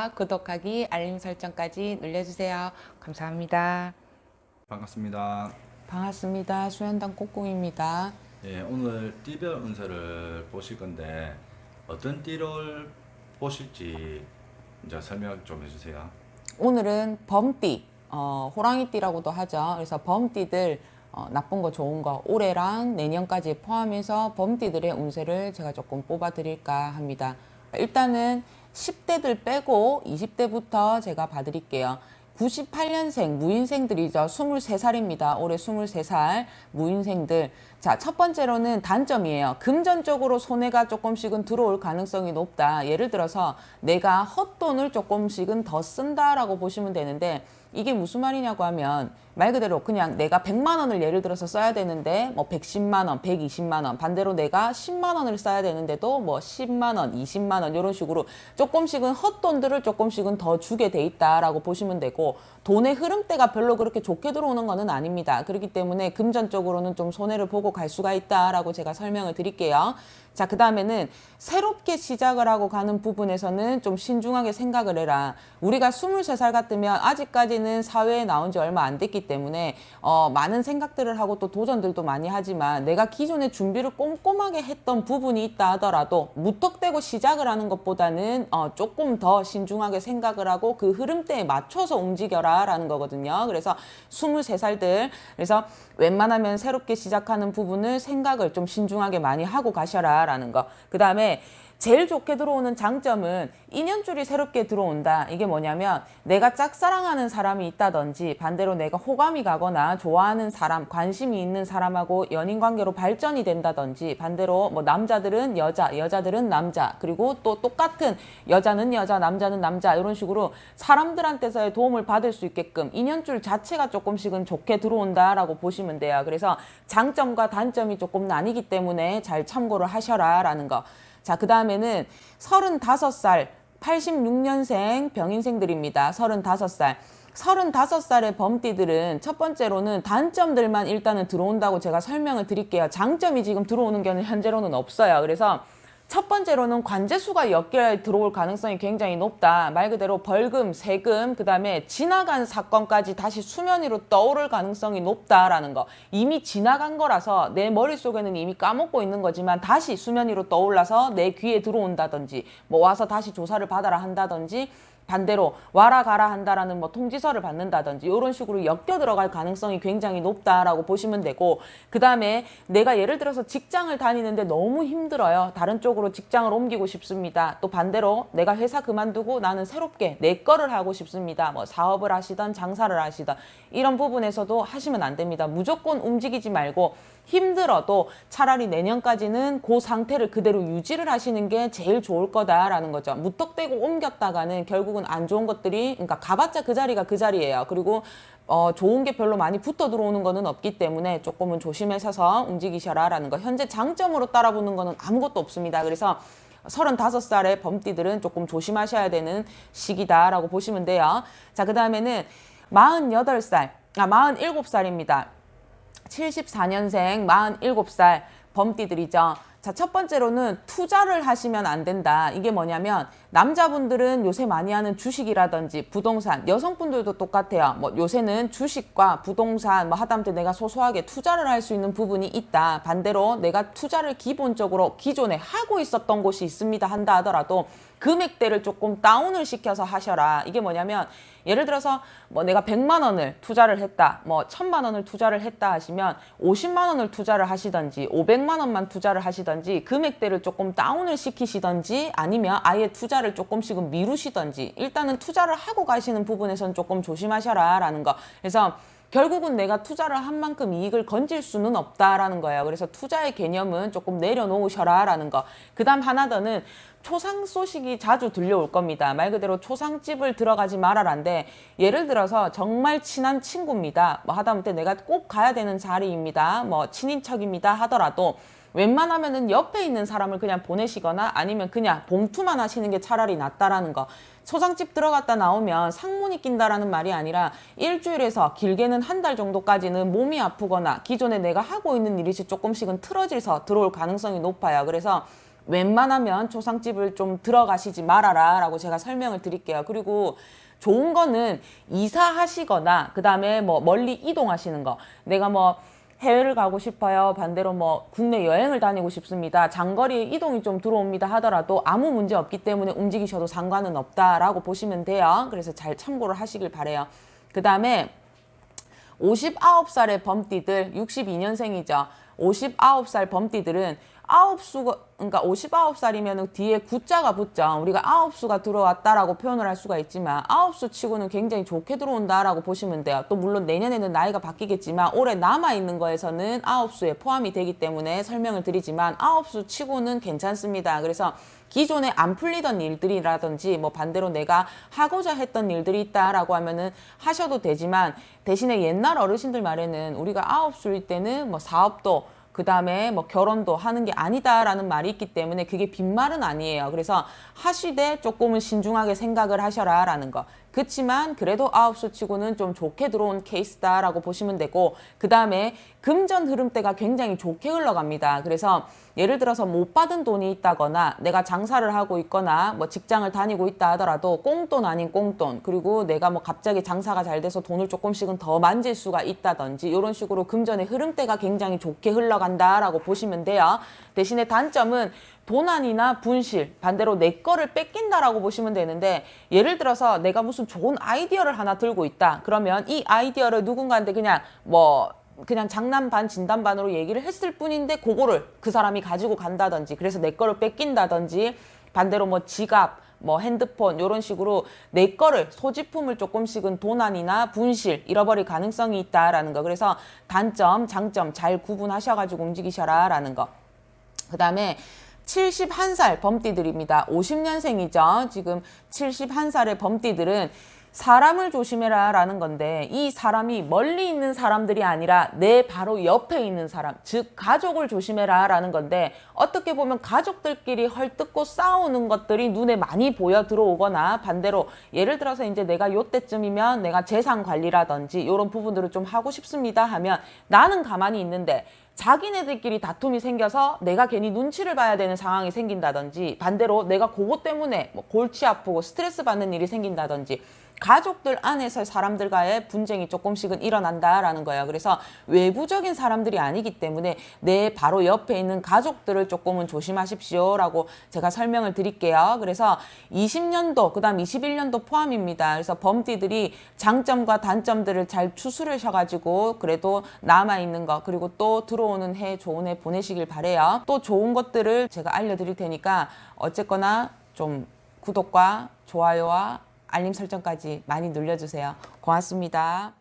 좋아요와 구독하기, 알림 설정까지 눌러주세요. 감사합니다. 반갑습니다. 반갑습니다. 수연당 꼬꿍입니다. 예, 오늘 띠별 운세를 보실 건데 어떤 띠를 보실지 이제 설명 좀 해주세요. 오늘은 범띠, 호랑이띠라고도 하죠. 그래서 범띠들 나쁜 거 좋은 거 올해랑 내년까지 포함해서 범띠들의 운세를 제가 조금 뽑아 드릴까 합니다. 일단은 10대들 빼고 20대부터 제가 봐드릴게요. 98년생 무인생들이죠. 23살입니다. 올해 23살 무인생들. 자, 첫 번째로는 단점이에요. 금전적으로 손해가 조금씩은 들어올 가능성이 높다. 예를 들어서 내가 헛돈을 조금씩은 더 쓴다라고 보시면 되는데, 이게 무슨 말이냐고 하면 말 그대로 그냥 내가 100만 원을 예를 들어서 써야 되는데 뭐 110만 원, 120만 원, 반대로 내가 10만 원을 써야 되는데도 뭐 10만 원, 20만 원 이런 식으로 조금씩은 헛돈들을 조금씩은 더 주게 돼 있다라고 보시면 되고, 돈의 흐름대가 별로 그렇게 좋게 들어오는 거는 아닙니다. 그렇기 때문에 금전적으로는 좀 손해를 보고 갈 수가 있다라고 제가 설명을 드릴게요. 자, 그 다음에는 새롭게 시작을 하고 가는 부분에서는 좀 신중하게 생각을 해라. 우리가 23살 같으면 아직까지는 사회에 나온 지 얼마 안 됐기 때문에 많은 생각들을 하고 또 도전들도 많이 하지만, 내가 기존에 준비를 꼼꼼하게 했던 부분이 있다 하더라도 무턱대고 시작을 하는 것보다는 조금 더 신중하게 생각을 하고 그 흐름대에 맞춰서 움직여라 라는 거거든요. 그래서 23살들, 그래서 웬만하면 새롭게 시작하는 부분을 생각을 좀 신중하게 많이 하고 가셔라 라는 거. 그 다음에 제일 좋게 들어오는 장점은 인연줄이 새롭게 들어온다. 이게 뭐냐면 내가 짝사랑하는 사람이 있다든지, 반대로 내가 호감이 가거나 좋아하는 사람, 관심이 있는 사람하고 연인관계로 발전이 된다든지, 반대로 뭐 남자들은 여자, 여자들은 남자, 그리고 또 똑같은 여자는 여자, 남자는 남자, 이런 식으로 사람들한테서의 도움을 받을 수 있게끔 인연줄 자체가 조금씩은 좋게 들어온다라고 보시면 돼요. 그래서 장점과 단점이 조금 나뉘기 때문에 잘 참고를 하셔라 라는 거. 자, 그 다음에는 35살, 86년생 병인생들입니다. 35살. 35살의 범띠들은 첫 번째로는 단점들만 일단은 들어온다고 제가 설명을 드릴게요. 장점이 지금 들어오는 게 현재로는 없어요. 그래서 첫 번째로는 관재수가 엮여 들어올 가능성이 굉장히 높다. 말 그대로 벌금, 세금, 그 다음에 지나간 사건까지 다시 수면 위로 떠오를 가능성이 높다라는 거. 이미 지나간 거라서 내 머릿속에는 이미 까먹고 있는 거지만 다시 수면 위로 떠올라서 내 귀에 들어온다든지, 뭐 와서 다시 조사를 받아라 한다든지, 반대로 와라 가라 한다라는 뭐 통지서를 받는다든지 이런 식으로 엮여 들어갈 가능성이 굉장히 높다라고 보시면 되고, 그 다음에 내가 예를 들어서 직장을 다니는데 너무 힘들어요. 다른 쪽으로 직장을 옮기고 싶습니다. 또 반대로 내가 회사 그만두고 나는 새롭게 내 거를 하고 싶습니다. 뭐 사업을 하시던 장사를 하시던 이런 부분에서도 하시면 안 됩니다. 무조건 움직이지 말고 힘들어도 차라리 내년까지는 그 상태를 그대로 유지를 하시는 게 제일 좋을 거다라는 거죠. 무턱대고 옮겼다가는 결국은 안 좋은 것들이, 그러니까 가봤자 그 자리가 그 자리예요. 그리고 좋은 게 별로 많이 붙어 들어오는 거는 없기 때문에 조금은 조심하셔서 움직이셔라 라는 거. 현재 장점으로 따라붙는 거는 아무것도 없습니다. 그래서 35살의 범띠들은 조금 조심하셔야 되는 시기다라고 보시면 돼요. 자, 그 다음에는 47살입니다. 74년생 47살 범띠들이죠. 자, 첫 번째로는 투자를 하시면 안 된다. 이게 뭐냐면 남자분들은 요새 많이 하는 주식이라든지 부동산, 여성분들도 똑같아요. 뭐 요새는 주식과 부동산 뭐 하다못해 내가 소소하게 투자를 할 수 있는 부분이 있다. 반대로 내가 투자를 기본적으로 기존에 하고 있었던 곳이 있습니다 한다 하더라도 금액대를 조금 다운을 시켜서 하셔라. 이게 뭐냐면 예를 들어서 뭐 내가 100만 원을 투자를 했다, 뭐 1000만 원을 투자를 했다 하시면 50만 원을 투자를 하시던지 500만 원만 투자를 하시던지 금액대를 조금 다운을 시키시던지, 아니면 아예 투자를 조금씩은 미루시던지, 일단은 투자를 하고 가시는 부분에서는 조금 조심하셔라 라는 거. 그래서 결국은 내가 투자를 한 만큼 이익을 건질 수는 없다라는 거예요. 그래서 투자의 개념은 조금 내려놓으셔라 라는 거. 그 다음 하나 더는 초상 소식이 자주 들려올 겁니다. 말 그대로 초상집을 들어가지 말아라인데, 예를 들어서 정말 친한 친구입니다. 뭐 하다못해 내가 꼭 가야 되는 자리입니다. 뭐 친인척입니다 하더라도 웬만하면은 옆에 있는 사람을 그냥 보내시거나 아니면 그냥 봉투만 하시는 게 차라리 낫다라는 거. 초상집 들어갔다 나오면 상문이 낀다라는 말이 아니라 일주일에서 길게는 한 달 정도까지는 몸이 아프거나 기존에 내가 하고 있는 일이 조금씩은 틀어져서 들어올 가능성이 높아요. 그래서 웬만하면 초상집을 좀 들어가시지 말아라 라고 제가 설명을 드릴게요. 그리고 좋은 거는 이사하시거나 그 다음에 뭐 멀리 이동하시는 거, 내가 뭐 해외를 가고 싶어요. 반대로 뭐 국내 여행을 다니고 싶습니다. 장거리 이동이 좀 들어옵니다 하더라도 아무 문제 없기 때문에 움직이셔도 상관은 없다라고 보시면 돼요. 그래서 잘 참고를 하시길 바래요. 그 다음에 59살의 범띠들, 62년생이죠. 59살 범띠들은 아홉수가, 그러니까 59살이면 뒤에 구자가 붙죠. 우리가 아홉수가 들어왔다라고 표현을 할 수가 있지만 아홉수 치고는 굉장히 좋게 들어온다라고 보시면 돼요. 또 물론 내년에는 나이가 바뀌겠지만 올해 남아있는 거에서는 아홉수에 포함이 되기 때문에 설명을 드리지만 아홉수 치고는 괜찮습니다. 그래서 기존에 안 풀리던 일들이라든지 뭐 반대로 내가 하고자 했던 일들이 있다라고 하면은 하셔도 되지만 대신에 옛날 어르신들 말에는 우리가 아홉수일 때는 뭐 사업도 그 다음에 뭐 결혼도 하는 게 아니다라는 말이 있기 때문에 그게 빈말은 아니에요. 그래서 하시되 조금은 신중하게 생각을 하셔라 라는 거. 그렇지만 그래도 아홉수 치고는 좀 좋게 들어온 케이스다라고 보시면 되고, 그 다음에 금전 흐름대가 굉장히 좋게 흘러갑니다. 그래서 예를 들어서 못 받은 돈이 있다거나 내가 장사를 하고 있거나 뭐 직장을 다니고 있다 하더라도 꽁돈 아닌 꽁돈, 그리고 내가 뭐 갑자기 장사가 잘 돼서 돈을 조금씩은 더 만질 수가 있다든지 이런 식으로 금전의 흐름대가 굉장히 좋게 흘러간다라고 보시면 돼요. 대신에 단점은 도난이나 분실, 반대로 내 거를 뺏긴다라고 보시면 되는데, 예를 들어서 내가 무슨 좋은 아이디어를 하나 들고 있다. 그러면 이 아이디어를 누군가한테 그냥 장난 반 진담 반으로 얘기를 했을 뿐인데 그거를 그 사람이 가지고 간다든지, 그래서 내 거를 뺏긴다든지, 반대로 뭐 지갑, 뭐 핸드폰 이런 식으로 내 거를, 소지품을 조금씩은 도난이나 분실, 잃어버릴 가능성이 있다라는 거. 그래서 단점, 장점 잘 구분하셔가지고 움직이셔라라는 거. 그 다음에 71살 범띠들입니다. 50년생이죠. 지금 71살의 범띠들은 사람을 조심해라 라는 건데, 이 사람이 멀리 있는 사람들이 아니라 내 바로 옆에 있는 사람, 즉 가족을 조심해라 라는 건데, 어떻게 보면 가족들끼리 헐뜯고 싸우는 것들이 눈에 많이 보여 들어오거나, 반대로 예를 들어서 이제 내가 요때쯤이면 내가 재산 관리라든지 이런 부분들을 좀 하고 싶습니다 하면 나는 가만히 있는데 자기네들끼리 다툼이 생겨서 내가 괜히 눈치를 봐야 되는 상황이 생긴다든지, 반대로 내가 그것 때문에 뭐 골치 아프고 스트레스 받는 일이 생긴다든지, 가족들 안에서 사람들과의 분쟁이 조금씩은 일어난다라는 거예요. 그래서 외부적인 사람들이 아니기 때문에 내 바로 옆에 있는 가족들을 조금은 조심하십시오라고 제가 설명을 드릴게요. 그래서 20년도, 그 다음 21년도 포함입니다. 그래서 범띠들이 장점과 단점들을 잘 추스르셔가지고 그래도 남아있는 거, 그리고 또 들어오는 해 좋은 해 보내시길 바래요. 또 좋은 것들을 제가 알려드릴 테니까 어쨌거나 좀 구독과 좋아요와 알림 설정까지 많이 눌러주세요. 고맙습니다.